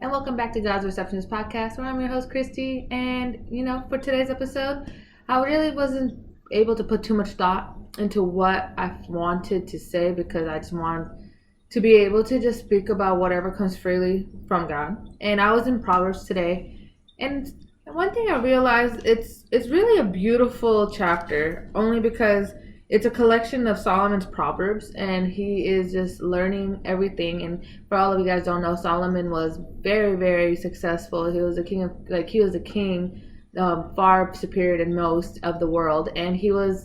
and welcome back to God's Receptionist Podcast, where I'm your host, Christy. And, for today's episode, I really wasn't able to put too much thought into what I wanted to say because I just wanted to be able to just speak about whatever comes freely from God. And I was in Proverbs today, and one thing I realized, it's really a beautiful chapter, only because it's a collection of Solomon's Proverbs, and he is just learning everything. And for all of you guys don't know, Solomon was very, very successful. He was a king far superior than most of the world, and he was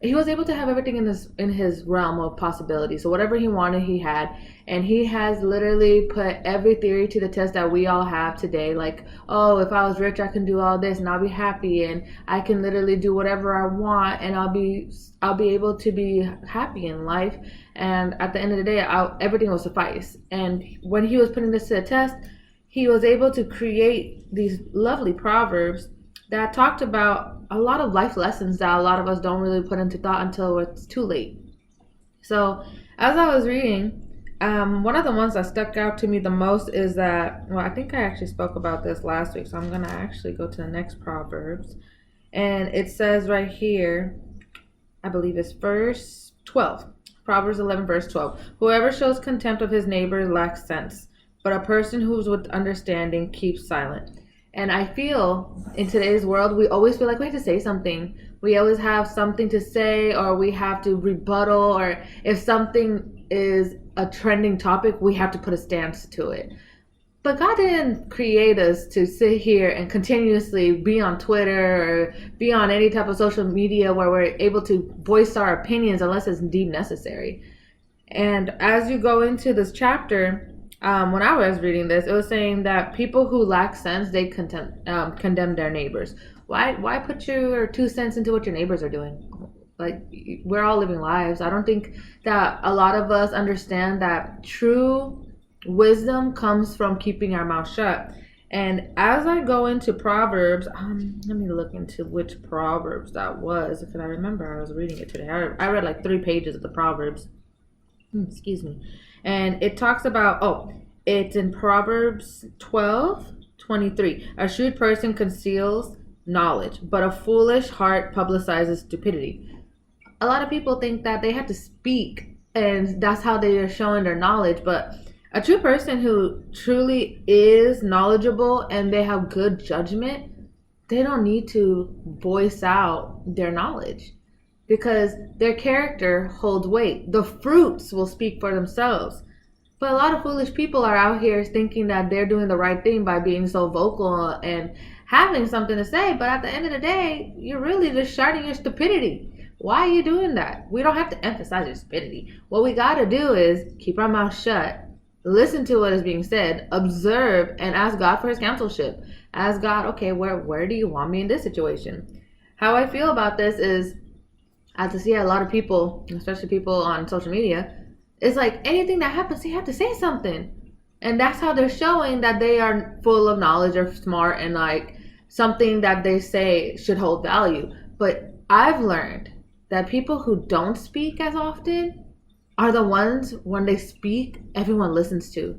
able to have everything in his realm of possibility. So whatever he wanted, he had. And he has literally put every theory to the test that we all have today. Like, oh, if I was rich, I can do all this and I'll be happy, and I can literally do whatever I want, and I'll be able to be happy in life. And at the end of the day, everything will suffice. And when he was putting this to the test, he was able to create these lovely proverbs that talked about a lot of life lessons that a lot of us don't really put into thought until it's too late. So as I was reading, one of the ones that stuck out to me the most is that, well, I think I actually spoke about this last week, so I'm going to actually go to the next Proverbs. And it says right here, I believe it's verse 12. Proverbs 11, verse 12. Whoever shows contempt of his neighbor lacks sense, but a person who's with understanding keeps silent. And I feel in today's world, we always feel like we have to say something. We always have something to say, or we have to rebuttal, or if something is a trending topic, we have to put a stance to it. But God didn't create us to sit here and continuously be on Twitter or be on any type of social media where we're able to voice our opinions unless it's deemed necessary. And as you go into this chapter, when I was reading this, it was saying that people who lack sense, they condemn their neighbors. Why put your 2 cents into what your neighbors are doing? Like, we're all living lives. I don't think that a lot of us understand that true wisdom comes from keeping our mouth shut. And as I go into Proverbs, let me look into which Proverbs that was, because I remember I was reading it today. I read like 3 pages of the Proverbs. Excuse me. And it talks about, it's in Proverbs 12:23. A shrewd person conceals knowledge, but a foolish heart publicizes stupidity. A lot of people think that they have to speak, and that's how they are showing their knowledge. But a true person who truly is knowledgeable and they have good judgment, they don't need to voice out their knowledge, because their character holds weight. The fruits will speak for themselves. But a lot of foolish people are out here thinking that they're doing the right thing by being so vocal and having something to say. But at the end of the day, you're really just shouting your stupidity. Why are you doing that? We don't have to emphasize your stupidity. What we got to do is keep our mouth shut, listen to what is being said, observe, and ask God for his counselship. Ask God, okay, where do you want me in this situation? How I feel about this is, as I see a lot of people, especially people on social media, it's like anything that happens, they have to say something. And that's how they're showing that they are full of knowledge or smart, and like something that they say should hold value. But I've learned that people who don't speak as often are the ones, when they speak, everyone listens to.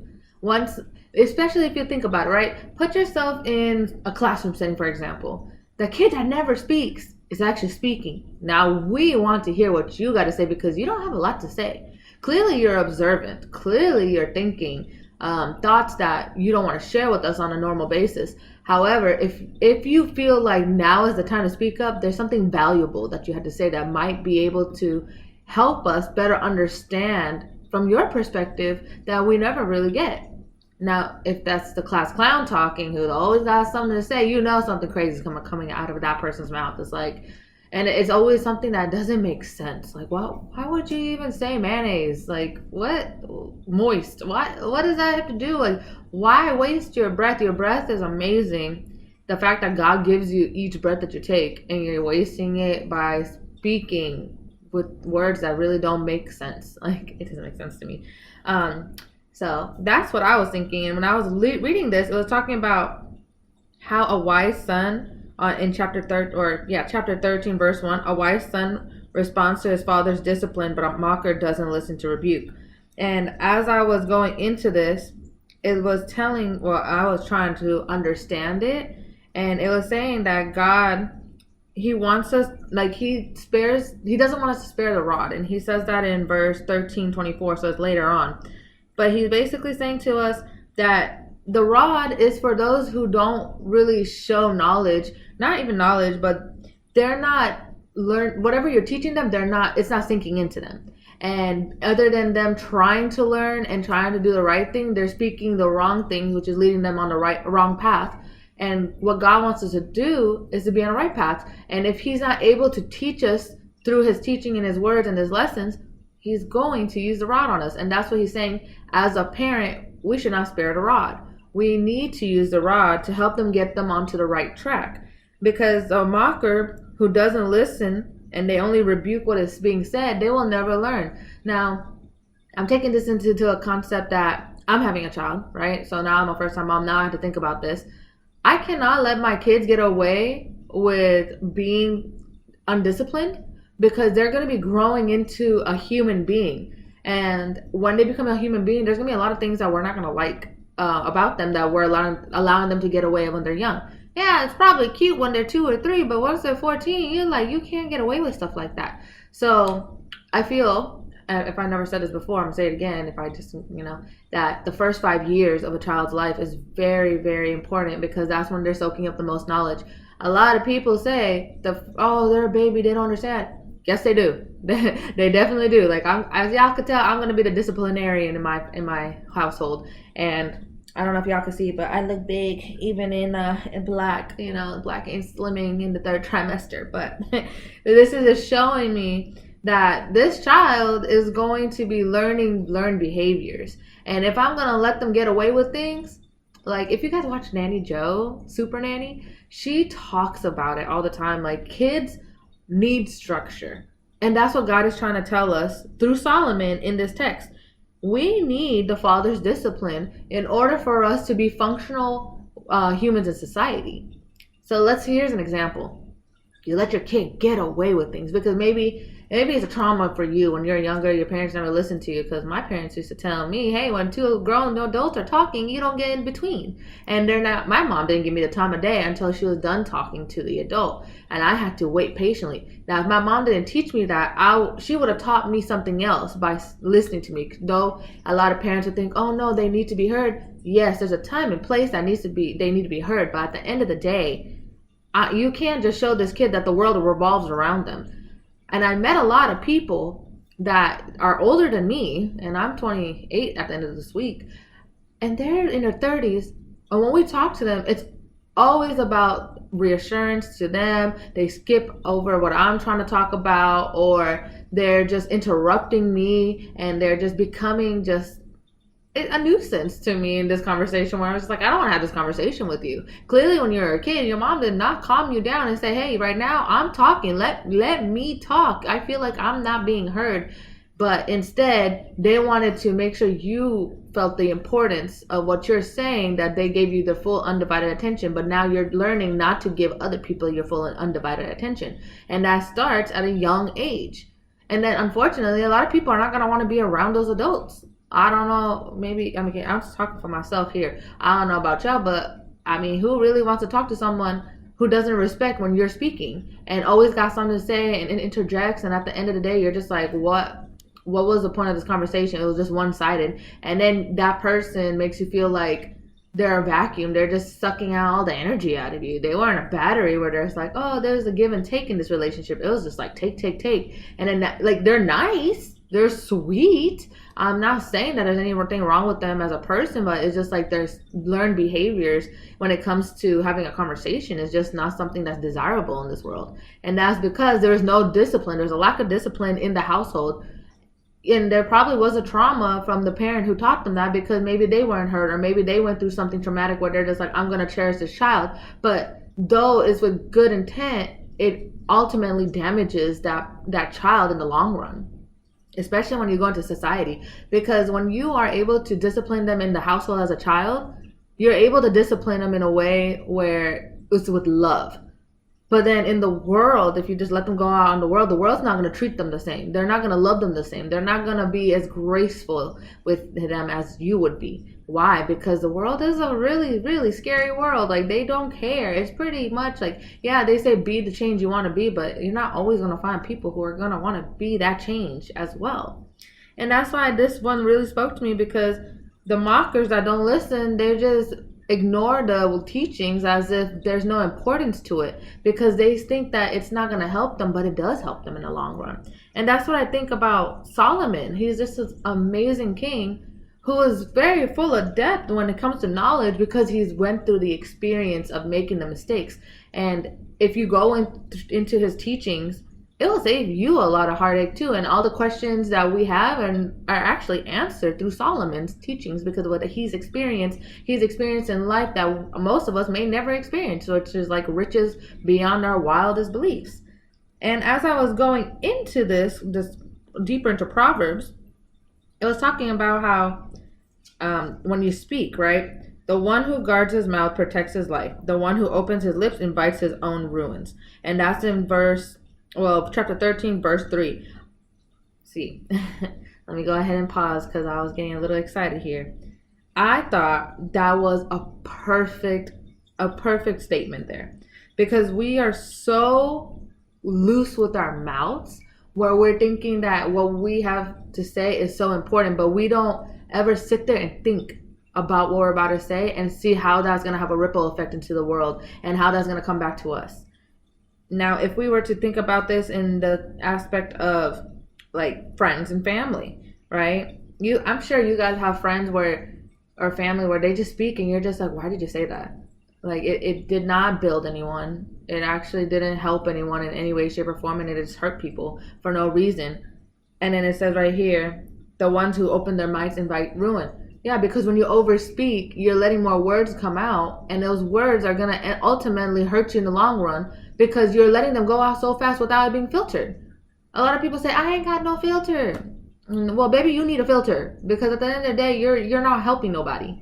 Especially if you think about it, right? Put yourself in a classroom setting, for example. The kid that never speaks is actually speaking. Now we want to hear what you got to say because you don't have a lot to say. Clearly you're observant. Clearly you're thinking thoughts that you don't want to share with us on a normal basis. However, if you feel like now is the time to speak up, there's something valuable that you had to say that might be able to help us better understand from your perspective that we never really get. Now, if that's the class clown talking, who always got something to say, something crazy is coming out of that person's mouth. It's like, and it's always something that doesn't make sense. Like, well, why would you even say mayonnaise? Like, what? Moist. What does that have to do? Like, why waste your breath? Your breath is amazing. The fact that God gives you each breath that you take, and you're wasting it by speaking with words that really don't make sense. Like, it doesn't make sense to me. So that's what I was thinking. And when I was reading this, it was talking about how a wise son, in chapter 13, verse 1, a wise son responds to his father's discipline, but a mocker doesn't listen to rebuke. And as I was going into this, it was telling, well, I was trying to understand it, and it was saying that God, he wants us, like, he doesn't want us to spare the rod. And he says that in verse 13:24, so it's later on. But he's basically saying to us that the rod is for those who don't really show knowledge, not even knowledge, but they're not whatever you're teaching them, it's not sinking into them. And other than them trying to learn and trying to do the right thing, they're speaking the wrong things, which is leading them on the wrong path. And what God wants us to do is to be on the right path. And if he's not able to teach us through his teaching and his words and his lessons, he's going to use the rod on us. And that's what he's saying. As a parent, we should not spare the rod. We need to use the rod to help them get them onto the right track. Because a mocker who doesn't listen and they only rebuke what is being said, they will never learn. Now, I'm taking this into a concept that I'm having a child, right? So now I'm a first-time mom. Now I have to think about this. I cannot let my kids get away with being undisciplined, because they're going to be growing into a human being. And when they become a human being, there's going to be a lot of things that we're not going to like about them, that we're allowing them to get away when they're young. Yeah, it's probably cute when they're 2 or 3, but once they're 14, you can't get away with stuff like that. So I feel, if I never said this before, I'm going to say it again, if I just, that the first 5 years of a child's life is very, very important, because that's when they're soaking up the most knowledge. A lot of people say, they're a baby, they don't understand. Yes, they do. They definitely do. Like, as y'all could tell, I'm going to be the disciplinarian in my household. And I don't know if y'all can see, but I look big, even in black. Black ain't slimming in the 3rd trimester. But this is just showing me that this child is going to be learned behaviors. And if I'm going to let them get away with things, like, if you guys watch Nanny Joe, Super Nanny, she talks about it all the time. Like, kids need structure. And that's what God is trying to tell us through Solomon in this text. We need the Father's discipline in order for us to be functional humans in society. So here's an example. You let your kid get away with things because maybe it's a trauma for you. When you're younger, your parents never listened to you, because my parents used to tell me, hey, when 2 grown adults are talking, you don't get in between. And my mom didn't give me the time of day until she was done talking to the adult, and I had to wait patiently. Now, if my mom didn't teach me that, she would have taught me something else by listening to me. Though a lot of parents would think, oh no, they need to be heard. Yes, there's a time and place they need to be heard, but at the end of the day, you can't just show this kid that the world revolves around them. And I met a lot of people that are older than me, and I'm 28 at the end of this week, and they're in their 30s. And when we talk to them, it's always about reassurance to them. They skip over what I'm trying to talk about, or they're just interrupting me, and they're just becoming just a nuisance to me in this conversation, where I was just like, I don't want to have this conversation with you. Clearly, when you're a kid, your mom did not calm you down and say, hey, right now I'm talking, let me talk. I feel like I'm not being heard. But instead, they wanted to make sure you felt the importance of what you're saying, that they gave you the full undivided attention. But now you're learning not to give other people your full and undivided attention. And that starts at a young age. And then, unfortunately, a lot of people are not going to want to be around those adults. I don't know, I'm just talking for myself here. I don't know about y'all, but who really wants to talk to someone who doesn't respect when you're speaking and always got something to say and interjects, and at the end of the day, you're just like, what was the point of this conversation? It was just one-sided. And then that person makes you feel like they're a vacuum. They're just sucking out all the energy out of you. They weren't a battery where there's like, oh, there's a give and take in this relationship. It was just like take. And then they're nice. They're sweet. I'm not saying that there's anything wrong with them as a person, but it's just like there's learned behaviors when it comes to having a conversation. It's just not something that's desirable in this world. And that's because there's no discipline. There's a lack of discipline in the household. And there probably was a trauma from the parent who taught them that, because maybe they weren't heard, or maybe they went through something traumatic where they're just like, I'm going to cherish this child. But though it's with good intent, it ultimately damages that child in the long run. Especially when you go into society, because when you are able to discipline them in the household as a child, you're able to discipline them in a way where it's with love. But then in the world, if you just let them go out in the world's not going to treat them the same. They're not going to love them the same. They're not going to be as graceful with them as you would be. Why? Because the world is a really, really scary world. Like, they don't care. It's pretty much like, yeah, they say be the change you want to be, but you're not always going to find people who are going to want to be that change as well. And that's why this one really spoke to me, because the mockers that don't listen, they're just ignore the teachings as if there's no importance to it, because they think that it's not going to help them, but it does help them in the long run. And that's what I think about Solomon. He's just this amazing king who is very full of depth when it comes to knowledge, because he's went through the experience of making the mistakes. And if you go into his teachings, it will save you a lot of heartache too. And all the questions that we have and are actually answered through Solomon's teachings, because of what he's experienced in life that most of us may never experience, which is like riches beyond our wildest beliefs. And as I was going into this deeper into Proverbs, it was talking about how when you speak, right? The one who guards his mouth protects his life. The one who opens his lips invites his own ruins. And that's in chapter 13, verse 3. See, let me go ahead and pause because I was getting a little excited here. I thought that was a perfect statement there, because we are so loose with our mouths where we're thinking that what we have to say is so important, but we don't ever sit there and think about what we're about to say and see how that's going to have a ripple effect into the world and how that's going to come back to us. Now, if we were to think about this in the aspect of like friends and family, right? I'm sure you guys have friends or family where they just speak and you're just like, why did you say that? Like, it did not build anyone. It actually didn't help anyone in any way, shape, or form, and it just hurt people for no reason. And then it says right here, the ones who open their mouths invite ruin. Yeah, because when you overspeak, you're letting more words come out, and those words are going to ultimately hurt you in the long run, because you're letting them go out so fast without it being filtered. A lot of people say, I ain't got no filter. Well, baby, you need a filter, because at the end of the day, you're not helping nobody.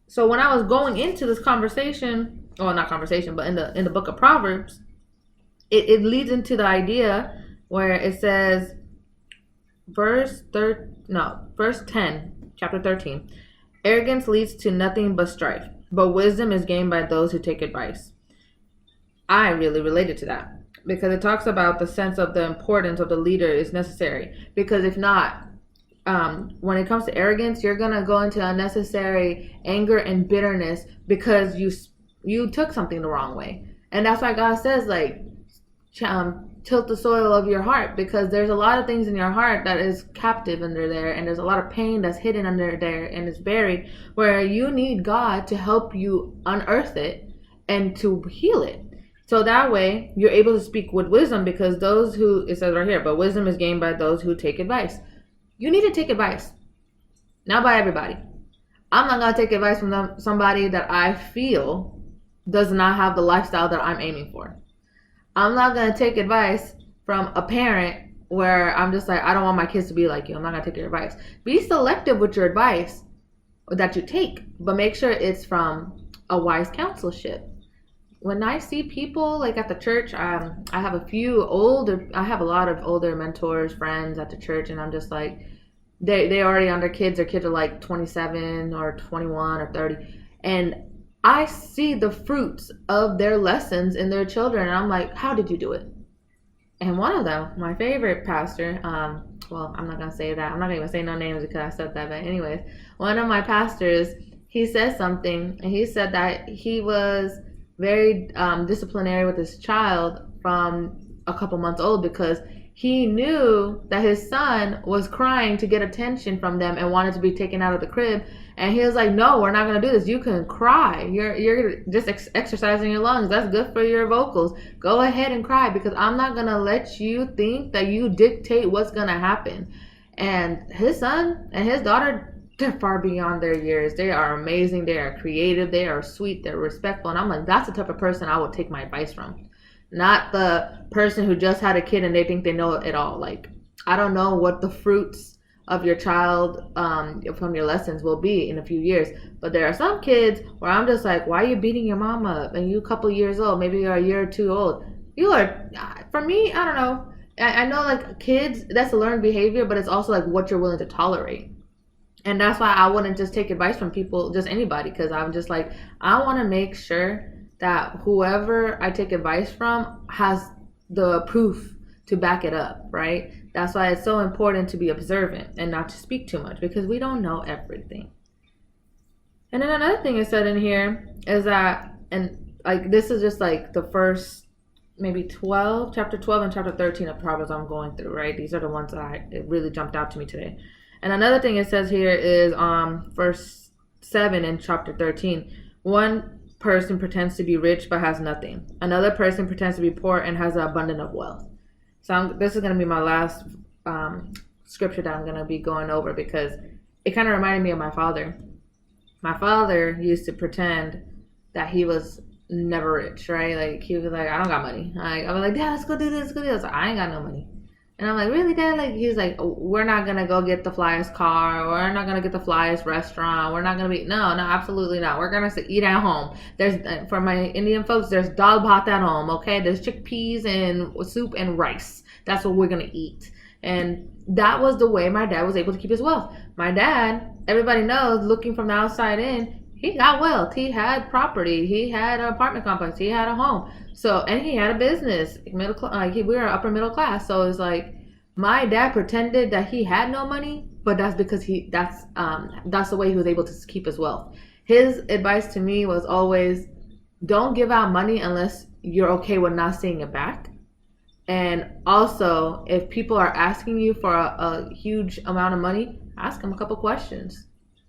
So when I was going into this conversation, well, not conversation, but in the book of Proverbs, it leads into the idea where it says, verse 10, chapter 13, arrogance leads to nothing but strife, but wisdom is gained by those who take advice. I really related to that, because it talks about the sense of the importance of the leader is necessary, because if not, when it comes to arrogance, you're going to go into unnecessary anger and bitterness because you took something the wrong way. And that's why God says, like, tilt the soil of your heart, because there's a lot of things in your heart that is captive under there, and there's a lot of pain that's hidden under there and is buried, where you need God to help you unearth it and to heal it. So that way you're able to speak with wisdom, because it says right here, but wisdom is gained by those who take advice. You need to take advice, not by everybody. I'm not going to take advice from somebody that I feel does not have the lifestyle that I'm aiming for. I'm not going to take advice from a parent where I'm just like, I don't want my kids to be like you. I'm not going to take your advice. Be selective with your advice that you take, but make sure it's from a wise counselship. When I see people like at the church, I have a lot of older mentors, friends at the church, and I'm just like, they already on their kids. Their kids are like 27 or 21 or 30, and I see the fruits of their lessons in their children, and I'm like, how did you do it? And one of them, my favorite pastor, well, I'm not gonna say that. I'm not gonna say no names because I said that, but anyways, one of my pastors, he said something, and he said that he was very disciplinary with his child from a couple months old, because he knew that his son was crying to get attention from them and wanted to be taken out of the crib. And he was like, no, we're not going to do this. You can cry. You're just exercising your lungs. That's good for your vocals. Go ahead and cry, because I'm not going to let you think that you dictate what's going to happen. And his son and his daughter, they're far beyond their years. They are amazing. They are creative. They are sweet. They're respectful. And I'm like, that's the type of person I would take my advice from. Not the person who just had a kid and they think they know it all. Like, I don't know what the fruits of your child from your lessons will be in a few years. But there are some kids where I'm just like, why are you beating your mom up? And you a couple years old, maybe you're a year or two old. You are, for me, I don't know. I know like kids, that's a learned behavior, but it's also like what you're willing to tolerate. And that's why I wouldn't just take advice from people, just anybody, because I'm just like, I want to make sure that whoever I take advice from has the proof to back it up, right? That's why it's so important to be observant and not to speak too much, because we don't know everything. And then another thing is said in here is that, and like this is just like the first maybe chapter 12 and chapter 13 of Proverbs I'm going through, right? These are the ones that it really jumped out to me today. And another thing it says here is verse 7 in chapter 13. One person pretends to be rich but has nothing. Another person pretends to be poor and has an abundance of wealth. So this is going to be my last scripture that I'm going to be going over, because it kind of reminded me of my father. My father used to pretend that he was never rich, right? Like he was like, I don't got money. I was like, Dad, let's go do this, let's go do this. I ain't got no money. And I'm like, really, Dad? Like he's like, we're not gonna go get the flyest car. We're not gonna get the flyest restaurant. We're not gonna be no, absolutely not. We're gonna eat at home. There's for my Indian folks, there's dal bhat at home. Okay, there's chickpeas and soup and rice. That's what we're gonna eat. And that was the way my dad was able to keep his wealth. My dad, everybody knows, looking from the outside in, he got wealth. He had property. He had an apartment complex. He had a home. So, and he had a business. Middle class. Like we were upper middle class. So it's like my dad pretended that he had no money, but that's because that's the way he was able to keep his wealth. His advice to me was always, don't give out money unless you're okay with not seeing it back. And also, if people are asking you for a huge amount of money, ask them a couple questions.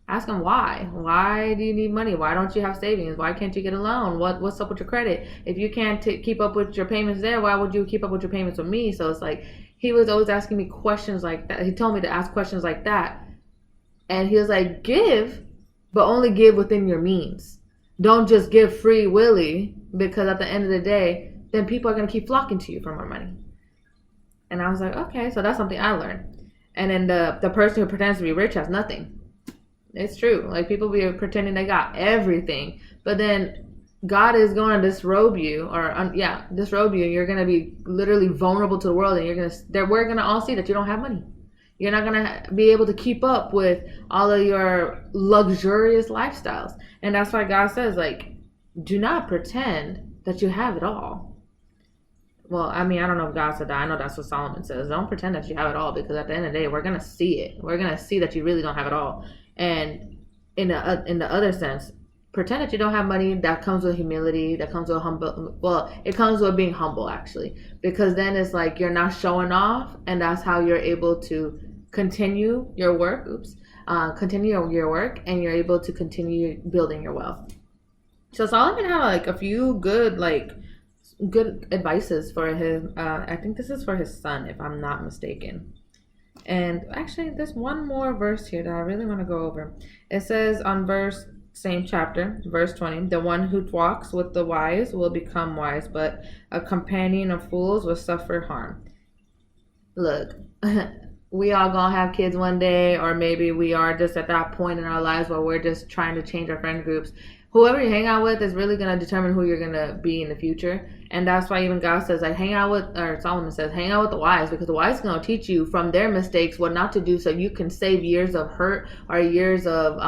Ask them why. Why do you need money? Why don't you have savings? Why can't you get a loan? What's up with your credit? If you can't keep up with your payments there, why would you keep up with your payments with me? So it's like he was always asking me questions like that. He told me to ask questions like that. And he was like, give, but only give within your means. Don't just give free willy, because at the end of the day, then people are going to keep flocking to you for more money. And I was like, okay, so that's something I learned. And then the person who pretends to be rich has nothing. It's true. Like people be pretending they got everything, but then God is going to disrobe you, disrobe you, and you're going to be literally vulnerable to the world, and we're going to all see that you don't have money. You're not going to be able to keep up with all of your luxurious lifestyles. And that's why God says, like, do not pretend that you have it all. Well, I mean, I don't know if God said that. I know that's what Solomon says. Don't pretend that you have it all, because at the end of the day, we're going to see it. We're going to see that you really don't have it all. And in the other sense, pretend that you don't have money. That comes with humility. That comes with humble. Well, it comes with being humble, actually, because then it's like you're not showing off, and that's how you're able to continue your work. Continue your work, and you're able to continue building your wealth. So Solomon had like a few good advices for his. I think this is for his son, if I'm not mistaken. And actually, there's one more verse here that I really want to go over. It says on same chapter, verse 20, the one who walks with the wise will become wise, but a companion of fools will suffer harm. Look, we all gonna have kids one day, or maybe we are just at that point in our lives where we're just trying to change our friend groups. Whoever you hang out with is really going to determine who you're going to be in the future. And that's why even God says, like, Solomon says, hang out with the wise, because the wise is going to teach you from their mistakes what not to do, so you can save years of hurt or years of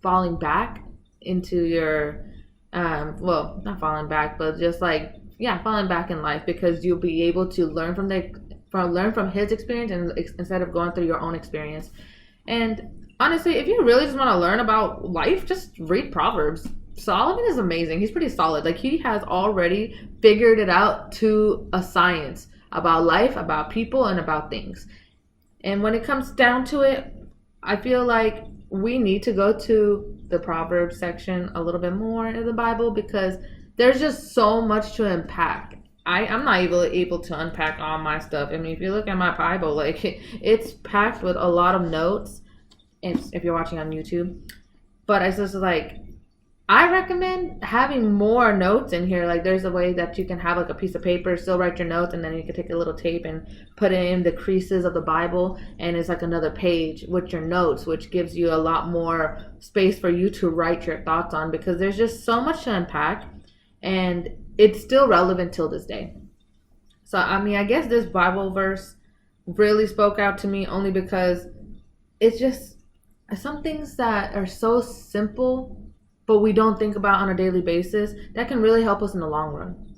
falling back into your, not falling back, but just falling back in life, because you'll be able to learn from his experience instead of going through your own experience. And honestly, if you really just want to learn about life, just read Proverbs. Solomon is amazing. He's pretty solid. Like, he has already figured it out to a science about life, about people, and about things. And when it comes down to it, I feel like we need to go to the Proverbs section a little bit more in the Bible, because there's just so much to unpack. I'm not able to unpack all my stuff. I mean, if you look at my Bible, like, it's packed with a lot of notes. If you're watching on YouTube, but it's just like, I recommend having more notes in here. Like there's a way that you can have like a piece of paper, still write your notes, and then you can take a little tape and put it in the creases of the Bible, and it's like another page with your notes, which gives you a lot more space for you to write your thoughts on, because there's just so much to unpack, and it's still relevant till this day. So I mean, I guess this Bible verse really spoke out to me only because it's just some things that are so simple but we don't think about on a daily basis that can really help us in the long run.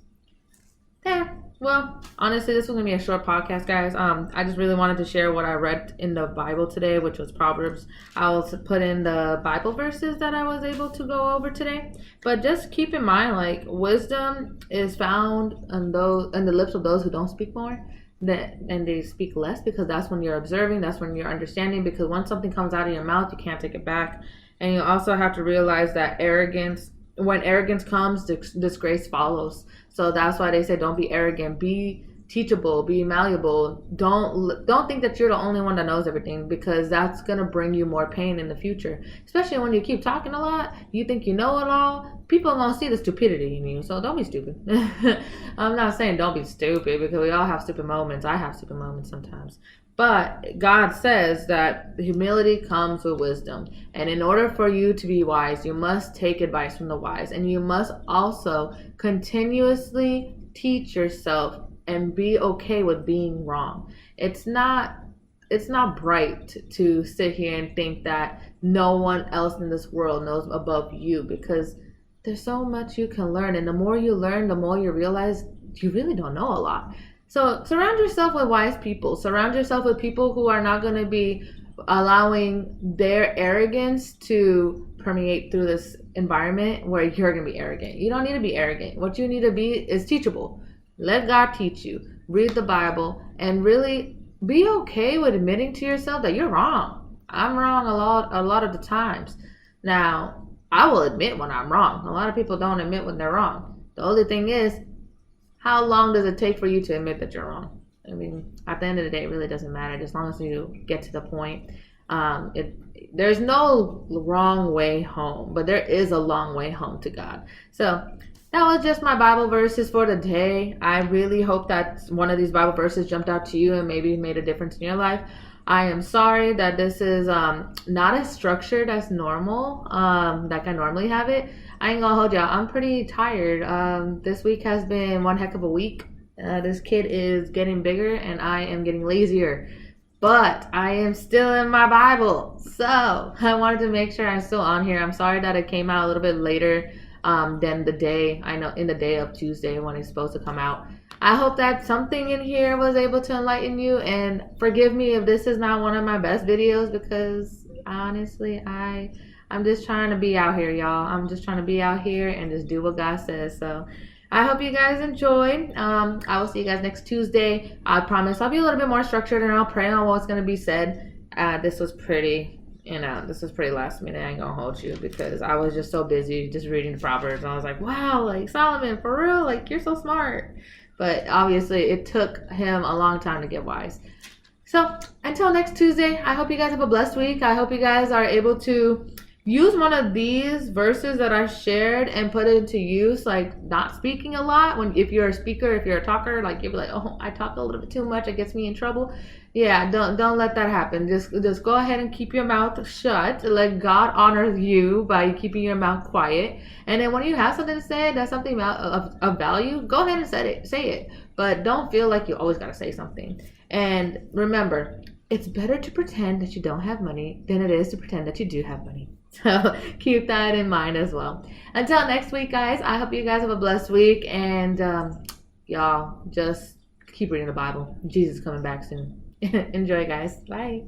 Yeah. Well, honestly, this was gonna be a short podcast, guys. I just really wanted to share what I read in the Bible today, which was Proverbs. I'll put in the Bible verses that I was able to go over today. But just keep in mind, like wisdom is found in the lips of those who don't speak more, and they speak less, because that's when you're observing, that's when you're understanding. Because once something comes out of your mouth, you can't take it back. And you also have to realize that when arrogance comes, disgrace follows. So that's why they say don't be arrogant, be teachable, be malleable. Don't think that you're the only one that knows everything, because that's going to bring you more pain in the future. Especially when you keep talking a lot, you think you know it all. People are going to see the stupidity in you. So don't be stupid. I'm not saying don't be stupid, because we all have stupid moments. I have stupid moments sometimes. But God says that humility comes with wisdom. And in order for you to be wise, you must take advice from the wise. And you must also continuously teach yourself and be okay with being wrong. It's not bright to sit here and think that no one else in this world knows above you, because there's so much you can learn. And the more you learn, the more you realize you really don't know a lot. So surround yourself with wise people. Surround yourself with people who are not going to be allowing their arrogance to permeate through this environment where you're going to be arrogant. You don't need to be arrogant. What you need to be is teachable. Let God teach you. Read the Bible and really be okay with admitting to yourself that you're wrong. I'm wrong a lot of the times. Now, I will admit when I'm wrong. A lot of people don't admit when they're wrong. The only thing is, how long does it take for you to admit that you're wrong? I mean, at the end of the day, it really doesn't matter, as long as you get to the point. There's no wrong way home, but there is a long way home to God. So that was just my Bible verses for the day. I really hope that one of these Bible verses jumped out to you and maybe made a difference in your life. I am sorry that this is not as structured as normal, like I normally have it. I ain't gonna hold y'all. I'm pretty tired. This week has been one heck of a week. This kid is getting bigger and I am getting lazier. But I am still in my Bible. So I wanted to make sure I'm still on here. I'm sorry that it came out a little bit later than the day, I know, in the day of Tuesday when it's supposed to come out. I hope that something in here was able to enlighten you, and forgive me if this is not one of my best videos, because honestly, I'm just trying to be out here, y'all. I'm just trying to be out here and just do what God says. So I hope you guys enjoyed. I will see you guys next Tuesday. I promise I'll be a little bit more structured, and I'll pray on what's going to be said. This was pretty last minute. I ain't gonna hold you, because I was just so busy just reading the Proverbs. And I was like, wow, like Solomon, for real? Like, you're so smart. But obviously it took him a long time to get wise. So until next Tuesday, I hope you guys have a blessed week. I hope you guys are able to use one of these verses that I shared and put it into use, like not speaking a lot. If you're a speaker, if you're a talker, like you'll be like, oh, I talk a little bit too much, it gets me in trouble. Yeah, don't let that happen. Just go ahead and keep your mouth shut. Let God honor you by keeping your mouth quiet. And then when you have something to say that's something of value, go ahead and say it. But don't feel like you always gotta say something. And remember, it's better to pretend that you don't have money than it is to pretend that you do have money. So keep that in mind as well. Until next week, guys, I hope you guys have a blessed week. And y'all just keep reading the Bible. Jesus is coming back soon. Enjoy, guys. Bye.